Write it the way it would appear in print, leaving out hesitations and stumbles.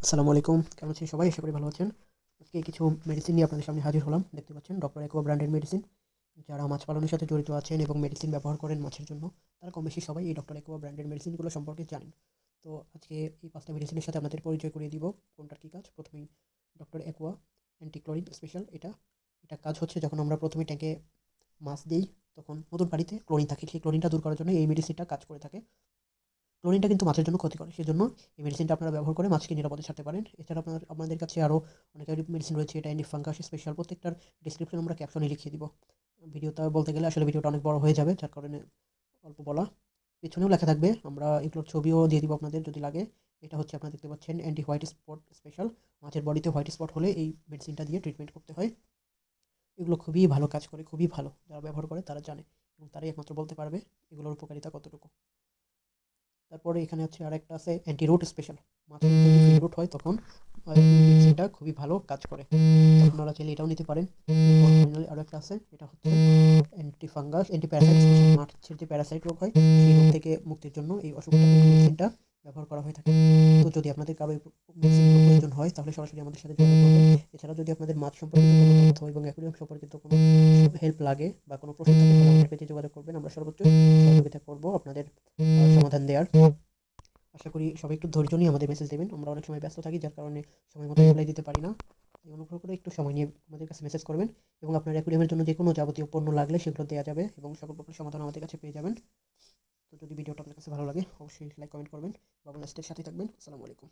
আসসালামু আলাইকুম। কেমন আছেন সবাই? আশা করি ভালো আছেন। আজকে কিছু মেডিসিন নিয়ে আপনাদের সামনে হাজির হলাম। দেখতে পাচ্ছেন ডক্টর একোয়া ব্র্যান্ডের মেডিসিন। যারা মাছ পালনের সাথে জড়িত আছেন এবং মেডিসিন ব্যবহার করেন মাছের জন্য, তারা কমবেশি সবাই এই ডক্টর একোয়া ব্র্যান্ডের মেডিসিনগুলো সম্পর্কে জানেন। তো আজকে এই ৫ টা মেডিসিনের সাথে আপনাদের পরিচয় করিয়ে দিব কোনটার কী কাজ। প্রথমেই ডক্টর একোয়া অ্যান্টি-ক্লোরিন স্পেশাল এটা কাজ হচ্ছে যখন আমরা প্রথমে ট্যাঙ্কে মাছ দেই, তখন নতুন পানিতে ক্লোরিন থাকে। সেই ক্লোরিনটা দূর করার জন্য এই মেডিসিনটা কাজ করে থাকে। ক্লোরিনটা কিন্তু মাছের জন্য ক্ষতিকর। সেজন্য এই মেডিসিনটা আপনারা ব্যবহার করে মাছকে নিরাপদে ছাড়তে পারেন। এছাড়া আপনাদের কাছে আরও অনেক মেডিসিন রয়েছে। এটা অ্যান্টি ফাঙ্গাস স্পেশাল। প্রত্যেকটার ডেসক্রিপশন আমরা ক্যাপশনে লিখিয়ে দিব। ভিডিওটা বলতে গেলে আসলে ভিডিওটা অনেক বড় হয়ে যাবে, যার কারণে অল্প বলা। পেছনেও লেখা থাকবে। আমরা এগুলোর ছবিও দিয়ে দিব আপনাদের যদি লাগে। এটা হচ্ছে আপনারা দেখতে পাচ্ছেন অ্যান্টি হোয়াইট স্পট স্পেশাল। মাছের বডিতে হোয়াইট স্পট হলে এই মেডিসিনটা দিয়ে ট্রিটমেন্ট করতে হয়। এগুলো খুবই ভালো কাজ করে, খুবই ভালো। যারা ব্যবহার করে তারা জানে এবং তারাই একমাত্র বলতে পারবে এগুলোর উপকারিতা কতটুকু। তারপরে এখানে হচ্ছে আরেকটা আছে অ্যান্টি রুট স্পেশাল। মাছের যদি ফিড রুট হয় তখন এই মেডিসিনটা খুবই ভালো কাজ করে। আপনারা চাইলে এটাও নিতে পারেন। এরপর ফাইনালি আরও একটা আছে, এটা হচ্ছে anti fungus anti Parasite special. মাছের যে প্যারাসাইট রোগ হয় সেই রোগ থেকে মুক্তির জন্য এই ওষুধটা মেডিসিনটা ব্যবহার করা হয়ে থাকে। তো যদি আপনাদের কারো এই মেডিসিনগুলো প্রয়োজন হয় তাহলে সরাসরি আমাদের সাথে যোগাযোগ করবেন। এছাড়াও যদি আপনাদের মাছ সম্পর্কিত কোনো তথ্য এবং অ্যাকুয়ারিয়াম সম্পর্কিত কোনো হেল্প লাগে বা কোনো প্রশ্ন থাকে তাহলে আমাদের পেজে যোগাযোগ করবেন। আমরা সর্বোচ্চ সহযোগিতা করব আপনাদের সমাধান দেওয়ার। আশা করি সবাই একটু ধৈর্য নিয়ে আমাদের মেসেজ দেবেন। আমরা অনেক সময় ব্যস্ত থাকি, যার কারণে সময় মতো রিপ্লাই দিতে পারি না। তাই অনুগ্রহ করে একটু সময় নিয়ে আমাদের কাছে মেসেজ করবেন এবং আপনার অ্যাকুয়ারিয়ামের জন্য যে কোনো যাবতীয় পণ্য লাগলে সেগুলো দেওয়া যাবে এবং সকল প্রকার সমাধান আমাদের কাছে পেয়ে যাবেন। তো যদি ভিডিওটা আপনার কাছে ভালো লাগে অবশ্যই লাইক কমেন্ট করবেন বা আমাদের সাথে থাকবেন। আসসালামু আলাইকুম।